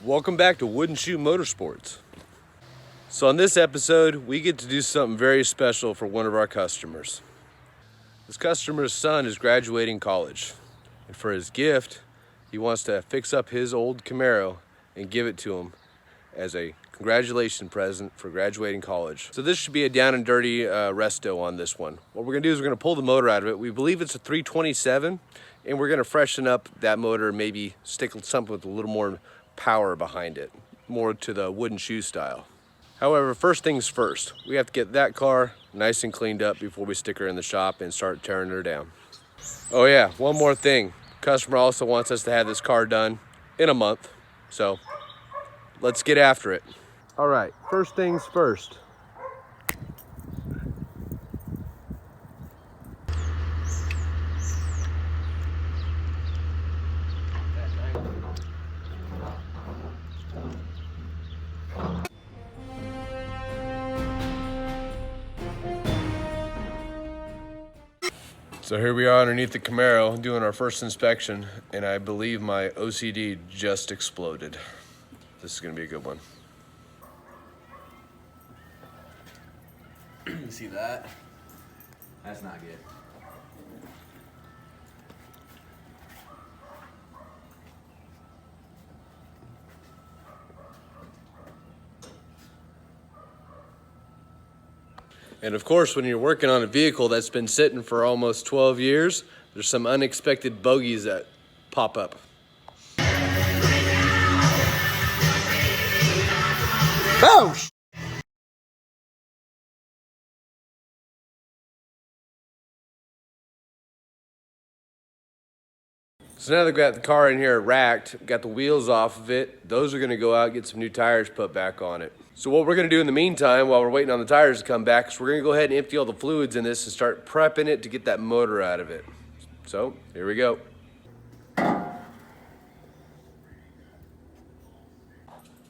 Welcome back to Wood and Shoe Motorsports. So on this episode, we get to do something very special for one of our customers. This customer's son is graduating college, and for his gift, he wants to fix up his old Camaro and give it to him as a congratulations present for graduating college. So this should be a down and dirty resto on this one. What we're gonna do is we're gonna pull the motor out of it. We believe it's a 327, and we're gonna freshen up that motor, maybe stick something with a little more power behind it, more to the wooden shoe style. However, first things first, we have to get that car nice and cleaned up before we stick her in the shop and start tearing her down. Oh yeah, one more thing. Customer also wants us to have this car done in a month, so let's get after it. All right, first things first. So here we are underneath the Camaro doing our first inspection, and I believe my OCD just exploded. This is gonna be a good one. You see that? That's not good. And of course, when you're working on a vehicle that's been sitting for almost 12 years, there's some unexpected bogeys that pop up. Oh! So now they've got the car in here racked, got the wheels off of it. Those are gonna go out, get some new tires put back on it. So what we're gonna do in the meantime, while we're waiting on the tires to come back, is we're gonna go ahead and empty all the fluids in this and start prepping it to get that motor out of it. So, here we go.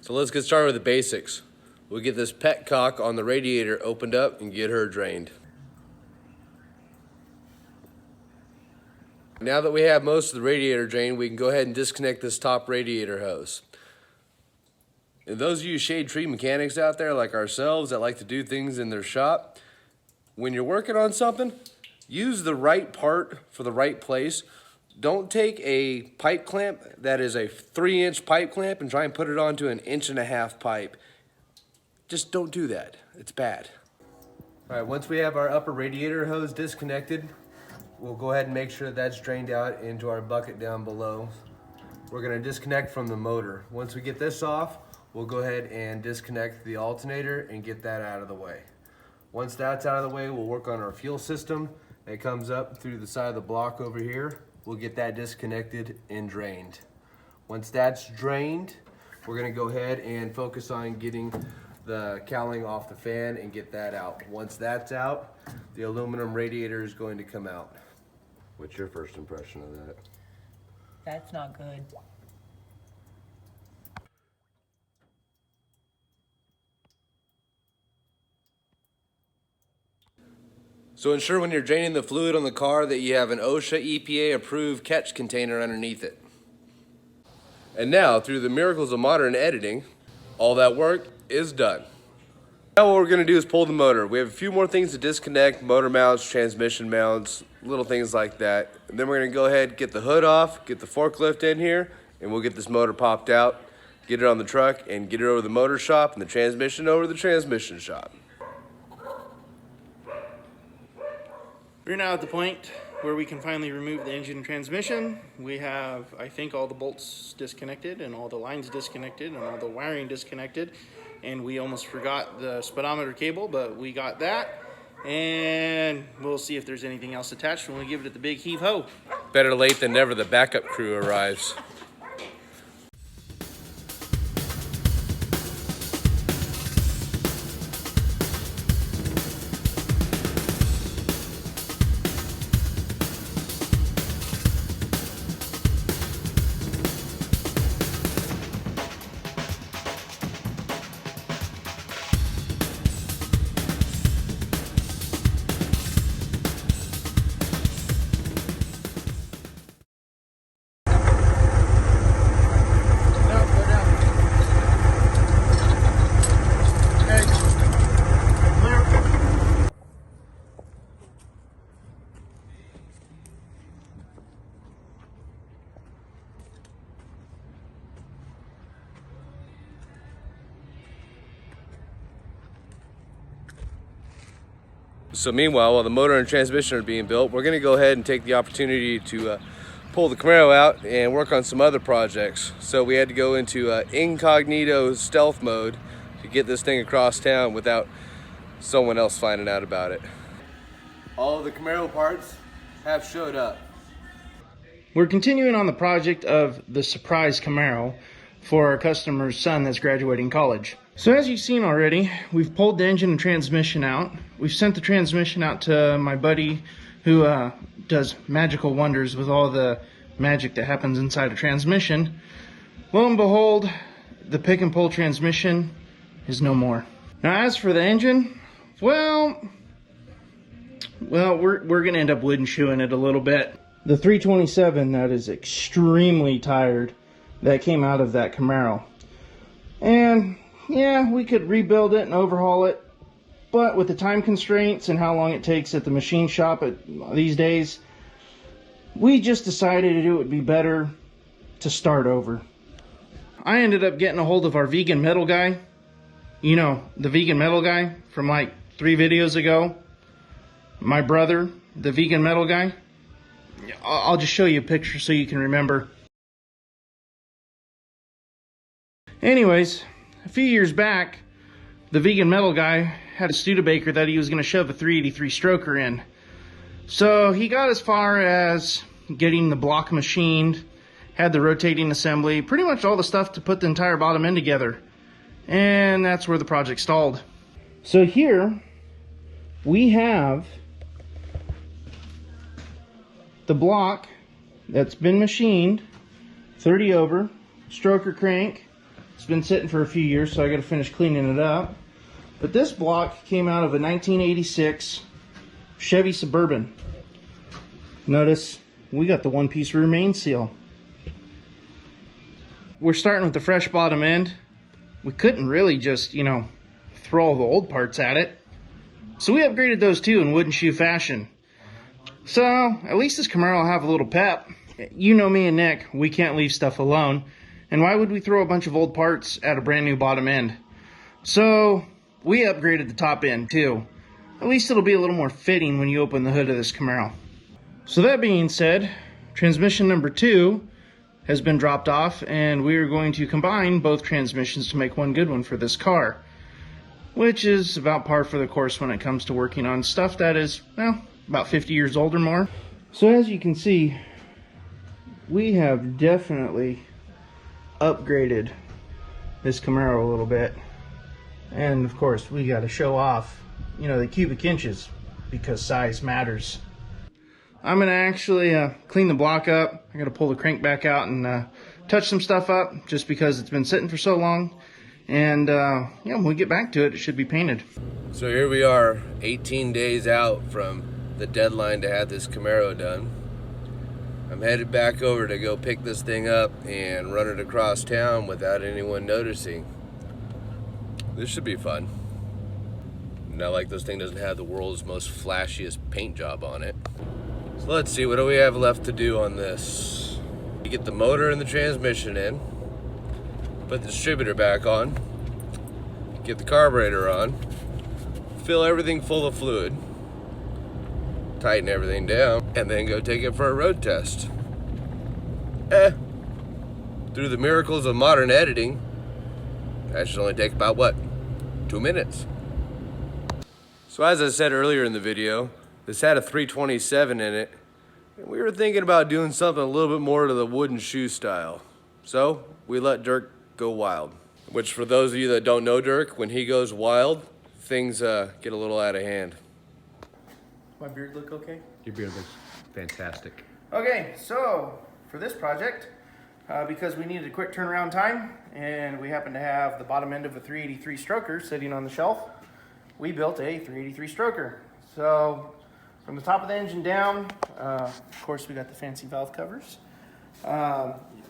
So let's get started with the basics. We'll get this petcock on the radiator opened up and get her drained. Now that we have most of the radiator drained, we can go ahead and disconnect this top radiator hose. And those of you shade tree mechanics out there like ourselves that like to do things in their shop, when you're working on something, use the right part for the right place. Don't take a pipe clamp that is a 3-inch pipe clamp and try and put it onto an 1.5-inch pipe. Just don't do that. It's bad. All right, once we have our upper radiator hose disconnected, we'll go ahead and make sure that's drained out into our bucket down below. We're gonna disconnect from the motor. Once we get this off, we'll go ahead and disconnect the alternator and get that out of the way. Once that's out of the way, we'll work on our fuel system. It comes up through the side of the block over here. We'll get that disconnected and drained. Once that's drained, we're gonna go ahead and focus on getting the cowling off the fan and get that out. Once that's out, the aluminum radiator is going to come out. What's your first impression of that? That's not good. So ensure when you're draining the fluid on the car that you have an OSHA EPA approved catch container underneath it. And now, through the miracles of modern editing, all that work is done. Now what we're gonna do is pull the motor. We have a few more things to disconnect: motor mounts, transmission mounts, little things like that. And then we're gonna go ahead, get the hood off, get the forklift in here, and we'll get this motor popped out, get it on the truck, and get it over to the motor shop, and the transmission over to the transmission shop. We're now at the point where we can finally remove the engine and transmission. We have, I think, all the bolts disconnected and all the lines disconnected and all the wiring disconnected. And we almost forgot the speedometer cable, but we got that. And we'll see if there's anything else attached when we give it the big heave-ho. Better late than never, the backup crew arrives. So meanwhile, while the motor and transmission are being built, we're going to go ahead and take the opportunity to pull the Camaro out and work on some other projects. So we had to go into incognito stealth mode to get this thing across town without someone else finding out about it. All of the Camaro parts have showed up. We're continuing on the project of the surprise Camaro for our customer's son that's graduating college. So as you've seen already, we've pulled the engine and transmission out. We've sent the transmission out to my buddy who does magical wonders with all the magic that happens inside a transmission. Lo and behold, the pick and pull transmission is no more. Now as for the engine, well, we're gonna end up wooden shoeing it a little bit. The 327 that is extremely tired that came out of that Camaro. And yeah, we could rebuild it and overhaul it, but with the time constraints and how long it takes at the machine shop these days, we just decided it would be better to start over. I ended up getting a hold of our vegan metal guy. You know, the vegan metal guy from like 3 videos ago. My brother, the vegan metal guy. I'll just show you a picture so you can remember. Anyways, a few years back, the vegan metal guy had a Studebaker that he was going to shove a 383 stroker in. So he got as far as getting the block machined, had the rotating assembly, pretty much all the stuff to put the entire bottom end together. And that's where the project stalled. So here we have the block that's been machined, 30 over, stroker crank. It's been sitting for a few years, so I got to finish cleaning it up. But this block came out of a 1986 Chevy Suburban. Notice we got the one-piece rear main seal. We're starting with the fresh bottom end. We couldn't really just, you know, throw all the old parts at it. So we upgraded those too in wooden shoe fashion. So at least this Camaro will have a little pep. You know me and Nick, we can't leave stuff alone. And why would we throw a bunch of old parts at a brand new bottom end? So we upgraded the top end too. At least it'll be a little more fitting when you open the hood of this Camaro. So that being said, transmission number 2 has been dropped off, and we are going to combine both transmissions to make one good one for this car, which is about par for the course when it comes to working on stuff that is, well, about 50 years old or more. So as you can see, we have definitely upgraded this Camaro a little bit. And of course, we got to show off, you know, the cubic inches, because size matters. I'm going to actually clean the block up. I'm going to pull the crank back out and touch some stuff up, just because it's been sitting for so long. And yeah, when we get back to it, it should be painted. So here we are, 18 days out from the deadline to have this Camaro done. I'm headed back over to go pick this thing up and run it across town without anyone noticing. This should be fun. Not like this thing doesn't have the world's most flashiest paint job on it. So let's see, what do we have left to do on this? You get the motor and the transmission in, put the distributor back on, get the carburetor on, fill everything full of fluid, tighten everything down, and then go take it for a road test. Through the miracles of modern editing, that should only take about, what, 2 minutes? So as I said earlier in the video, this had a 327 in it, and we were thinking about doing something a little bit more to the wooden shoe style. So we let Dirk go wild. Which, for those of you that don't know Dirk, when he goes wild, things get a little out of hand. My beard look okay? Your beard looks fantastic. Okay, so for this project, because we needed a quick turnaround time, and we happen to have the bottom end of a 383 stroker sitting on the shelf, we built a 383 stroker. So from the top of the engine down, of course we got the fancy valve covers.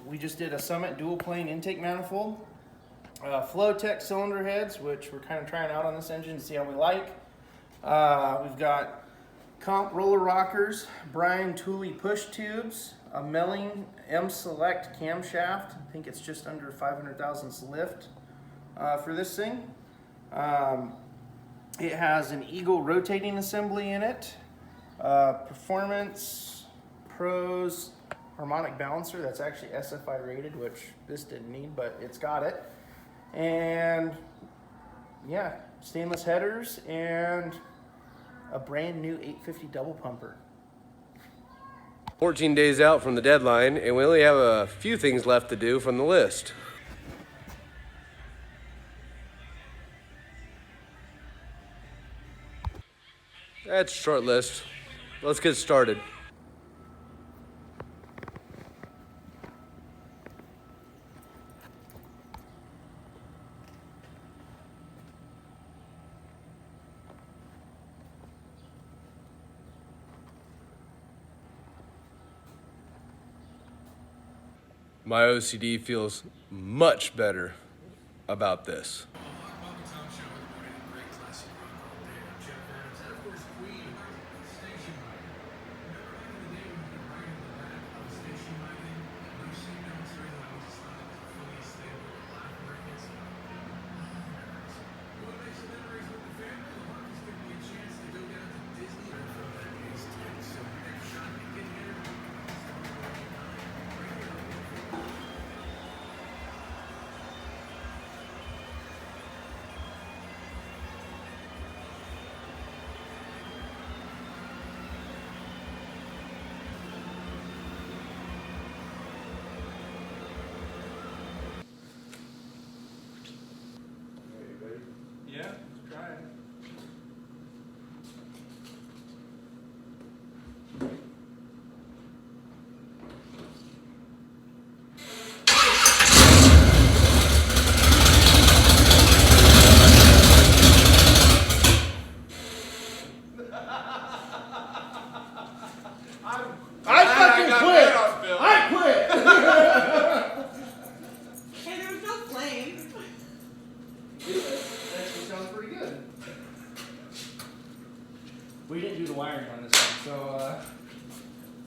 We just did a Summit dual plane intake manifold, Flowtech cylinder heads, which we're kind of trying out on this engine to see how we like. We've got Comp roller rockers, Brian Tooley push tubes, a Melling M Select camshaft. I think it's just under 500 thousandths lift for this thing. It has an Eagle rotating assembly in it. Performance, pros, harmonic balancer. That's actually SFI rated, which this didn't need, but it's got it. And yeah, stainless headers and a brand new 850 double pumper. 14 days out from the deadline, and we only have a few things left to do from the list. That's a short list. Let's get started. My OCD feels much better about this. Yeah, let's try it. I fucking quit! I quit! Hey, there was no flame. That actually sounds pretty good. We didn't do the wiring on this one, so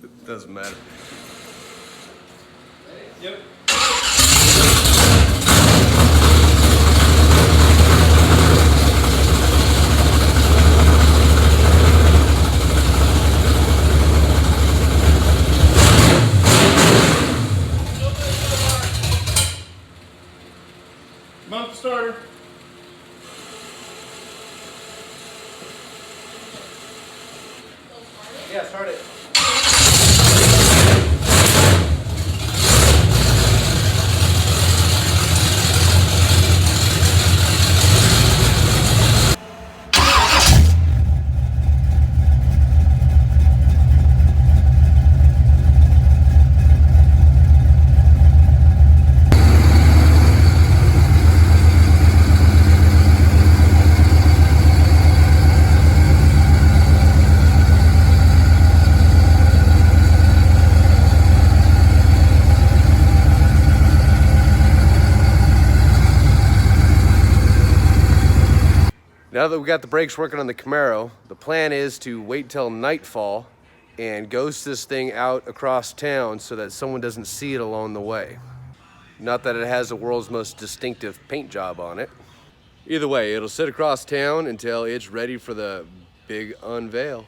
It doesn't matter. Yep. Mount the starter. Yeah, start it. Now that we got the brakes working on the Camaro, the plan is to wait till nightfall and ghost this thing out across town so that someone doesn't see it along the way. Not that it has the world's most distinctive paint job on it. Either way, it'll sit across town until it's ready for the big unveil.